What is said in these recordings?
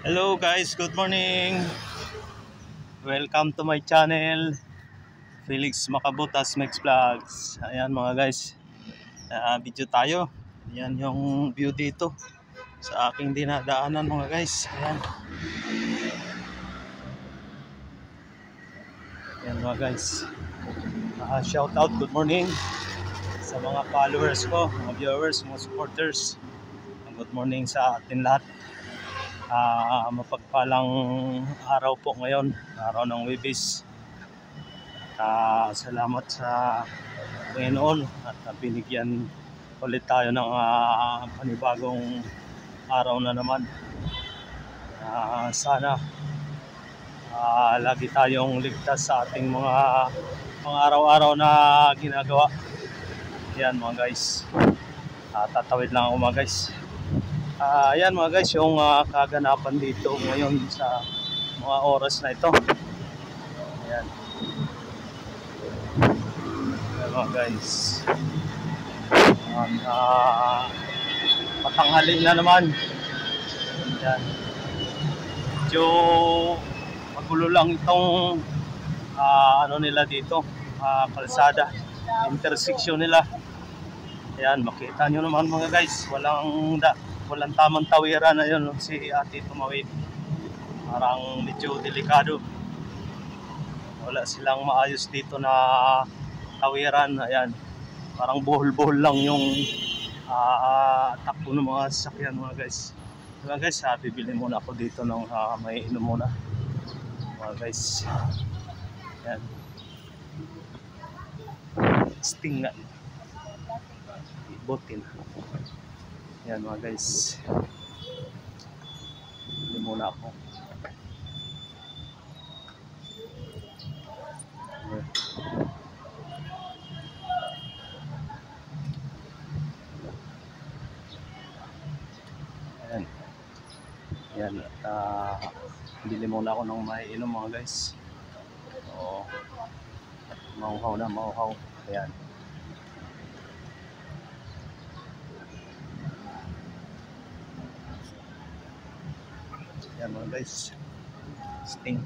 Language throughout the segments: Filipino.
Hello guys, good morning. Welcome to my channel, Felix Makabutas Mix Vlogs. Ayan mga guys, video tayo. Ayan yung view dito sa aking dinadaanan mga guys. Ayan. Ayan mga guys. Shout out, good morning sa mga followers ko, mga viewers, mga supporters. Good morning sa atin lahat. Mapagpalang araw po ngayon, araw ng Webis. Salamat sa Panginoon at binigyan ulit tayo ng panibagong araw na naman. Sana lagi tayong ligtas sa ating mga araw-araw na ginagawa. Yan mga guys, tatawid lang ako mga guys. Ayan mga guys, yung kaganapan dito ngayon sa mga oras na ito. Ayan. Ayan mga guys. Patanghali na naman. Ayan. Medyo magulo lang itong ano nila dito, kalsada, intersection nila. Ayan, makita nyo naman mga guys, walang tamang tawiran na yun, si ate tumawid. Parang medyo delikado. Wala silang maayos dito na tawiran. Ayan, parang buhol-buhol lang yung takbo ng mga sasakyan mga guys. Mga guys, bibili muna ako dito ng may inom muna mga guys. Ayan, sting nga ibotin. Yan mga guys, hindi muna ako. Ayan. Yan, bili muna ako ng maiinom mga guys. Oo, mauhaw na, mauhaw. Ayan. Yan mga guys, sting.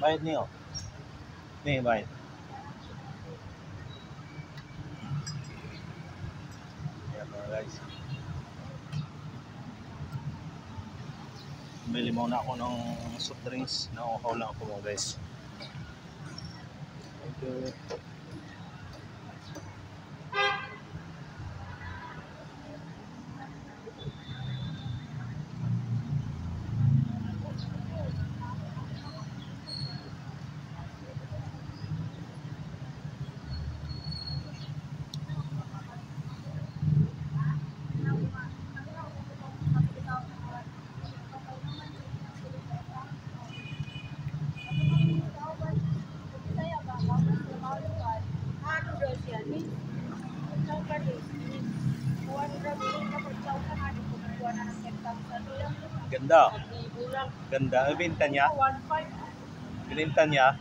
Bayad niyo? May bayad. Yan mga guys, bili muna ako ng soft drinks. Nauhaw lang ako mga guys. Thank you. Ganda. Ganda. Binta niya? Bininta niya?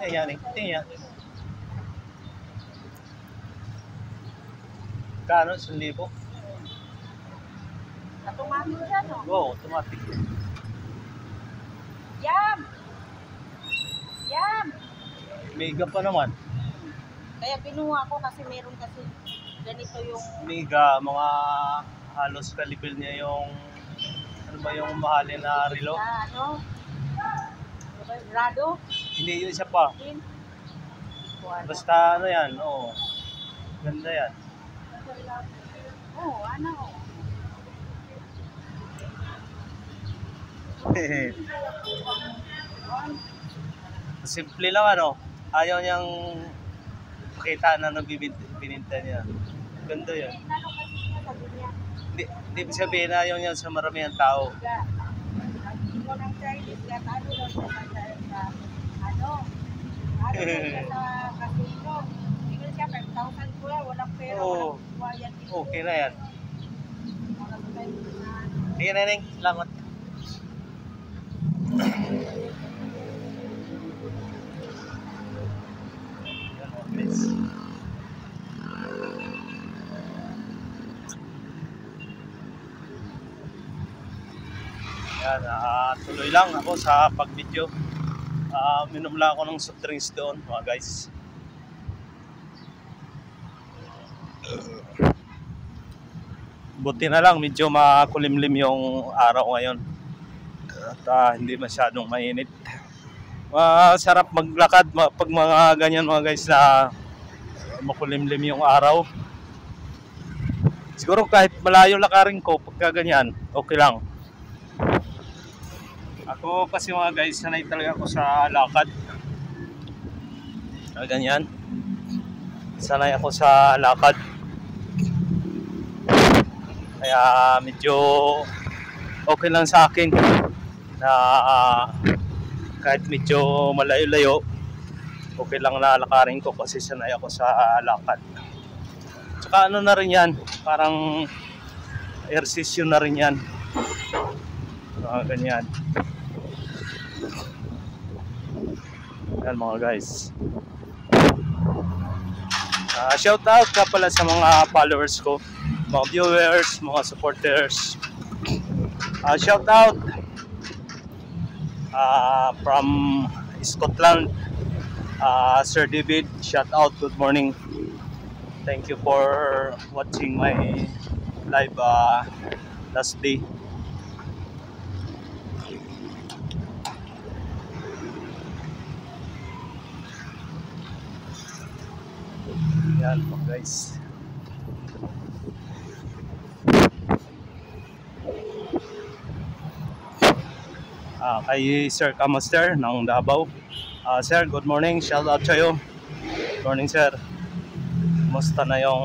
Ayan, tingnan niya. Kano? 1,000? Automatic siya, no? Oo, automatic. Yam! Yam! Mega pa naman. Kaya binuha ko kasi meron kasi ganito yung... Mega, mga halos kalibel niya yung ano ba yung mahalin na relo? Ano? Rado? Hindi, yung isa pa. Basta ano yan, oo. Ganda yan. Oo, ano? Simple lang ano. Ayaw niyang pakita na bininta niya. Ganda yan. Hindi sabihin na ayaw niya sa maramihang tao. Ikaw ng Chinese, ano daw siya sa ano? Ano daw siya sa casino? Tingnan siya, 5,000 ko lang, walang pera, Oo. walang okay na yan. Sige, Neneng. Salamat. Yan, guys. Yan, tuloy lang ako sa pag-video. Minom lang ako ng soft drinks doon, mga guys. Buti na lang, medyo makulimlim yung araw ngayon. At hindi masyadong mainit. Masarap maglakad pag mga ganyan, mga guys, na makulimlim yung araw. Siguro kahit malayo lakarin ko pagka ganyan, okay lang. Ako kasi, mga guys, sanay talaga ako sa lakad. Ganyan. Sanay ako sa lakad. Kaya medyo okay lang sa akin na kahit medyo malayo-layo, okay lang na lakarin ko kasi sanay ako sa lakad. Tsaka ano na rin yan, parang ehersisyo na rin yan. Ganyan. Yan, mga guys. Shout out ka pala sa mga followers ko, mga viewers, mga supporters. Shout out from Scotland, Sir David. Shout out, good morning. Thank you for watching my live last day. Yan po, guys. Kay Sir Kamaster ng Davao. Sir, good morning. Shout out sa'yo. Good morning, sir. Kumusta na yung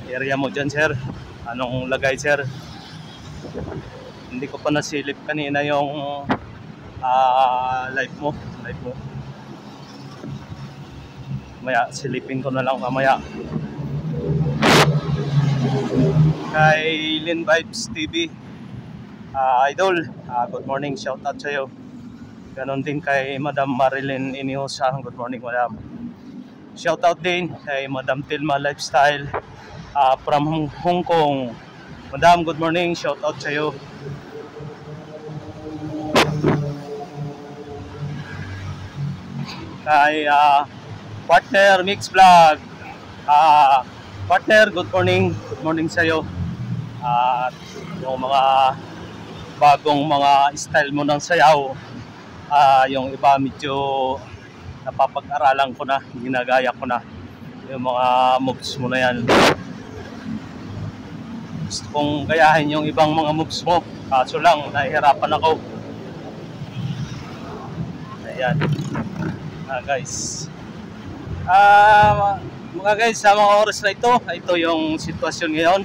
area mo dyan, sir? Anong lagay, sir? Hindi ko pa nasilip kanina yung live mo. Mamaya, silipin ko na lang mamaya. Kay Lin Vibes TV, Idol, good morning, shout out sa'yo. Ganon din kay Madam Marilyn Iniosa, good morning, Madam. Shout out din kay Madam Tilma Lifestyle from Hong Kong. Madam, good morning, shout out sa'yo. Kay Partner Mix Vlog, partner, good morning sa'yo. Yung mga bagong mga style mo ng sayaw, yung iba medyo napapag-aralan ko na, ginagaya ko na yung mga moves mo na yan. Gusto kong gayahin yung ibang mga moves mo, kaso lang nahihirapan ako. Ayan, guys. Mga guys, sa mga oras na ito yung sitwasyon ngayon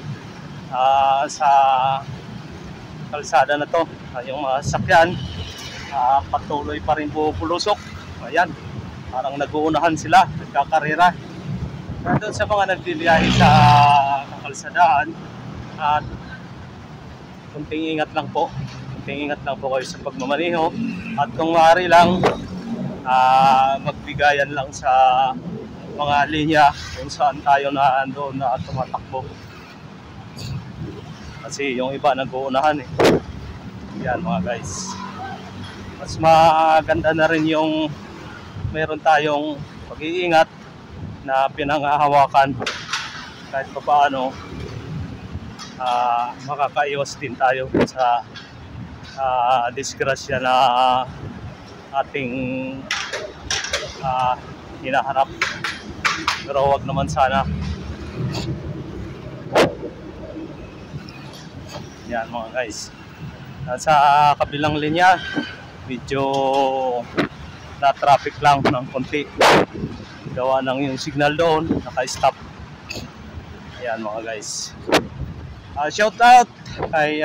sa kalsada na to. Yung mga sakyan patuloy pa rin pupulusok. Ayan, parang nag-uunahan sila, nagkakarera. Doon sa mga nagbibiyahe sa kalsadaan, at kunting ingat lang po kayo sa pagmamaneho, at kung maaari lang magbigayan lang sa mga linya kung saan tayo na andoon na tumatakbo, kasi yung iba nag-uunahan eh. Yan, mga guys, mas maganda na rin yung meron tayong pag-iingat na pinanghahawakan, kahit pa paano makakaiwas din tayo sa disgrasya na ating hinaharap. Pero wag naman sana. Yan, mga guys, sa kabilang linya medyo na traffic lang ng konti, gawa ng yung signal doon naka-stop. Yan, mga guys. Shout out kay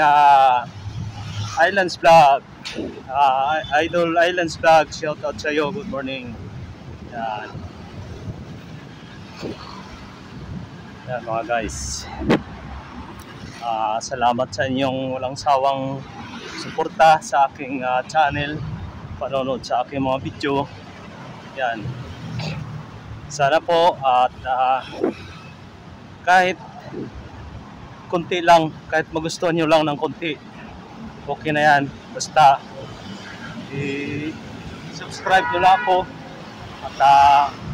Islands Vlog, Idol Islands Vlog, shout out sa iyo, good morning. Yan. Yan mga guys. Salamat sa inyong walang sawang suporta sa aking channel, panonood sa aking mga video. Yan. Sana po at kahit konti lang, kahit magustuhan nyo lang ng konti, okay na yan. Basta i-subscribe nyo lang ako at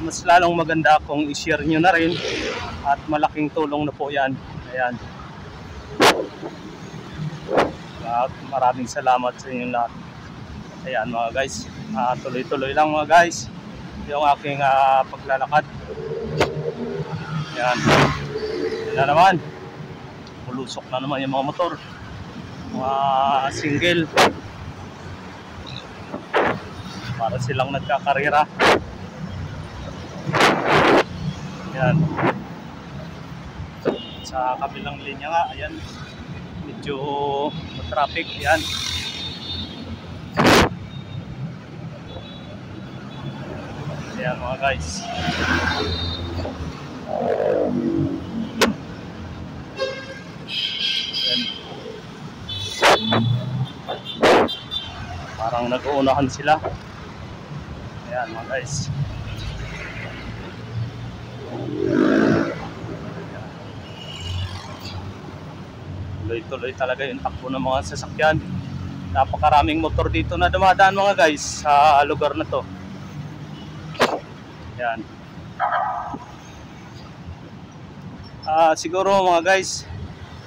mas lalong maganda kung i-share nyo na rin at malaking tulong na po yan. Ayan. At maraming salamat sa inyong lahat. Ayan mga guys, tuloy-tuloy lang mga guys yung aking paglalakad. Ayan. Ayan na naman, mulusok na naman yung mga motor, mga single, para silang nagkakarera. Ayan. Sa kabilang linya nga, ayan, medyo traffic. Ayan. Ayan mga guys. Ayan. Parang nag-uunahan sila. Ayan mga guys. Tuloy-tuloy talaga yung takbo ng mga sasakyan. Napakaraming motor dito na dumadaan mga guys sa lugar na to. Ayan. Siguro mga guys,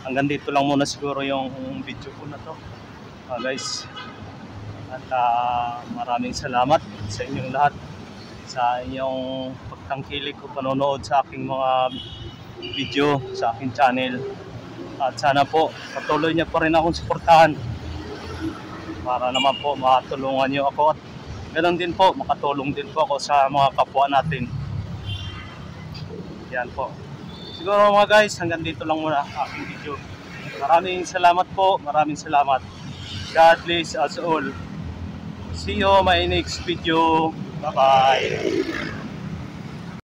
hanggang dito lang muna siguro yung video ko na to guys. At maraming salamat sa inyong lahat sa inyong pagtangkilik o panonood sa aking mga video sa aking channel. At sana po patuloy niyo pa rin akong suportahan para naman po matulungan niyo ako at ganoon din po makatulong din po ako sa mga kapwa natin. Yan po. Siguro mga guys, hanggang dito lang muna aking video. Maraming salamat po, maraming salamat. God bless us all. See you my next video. Bye bye.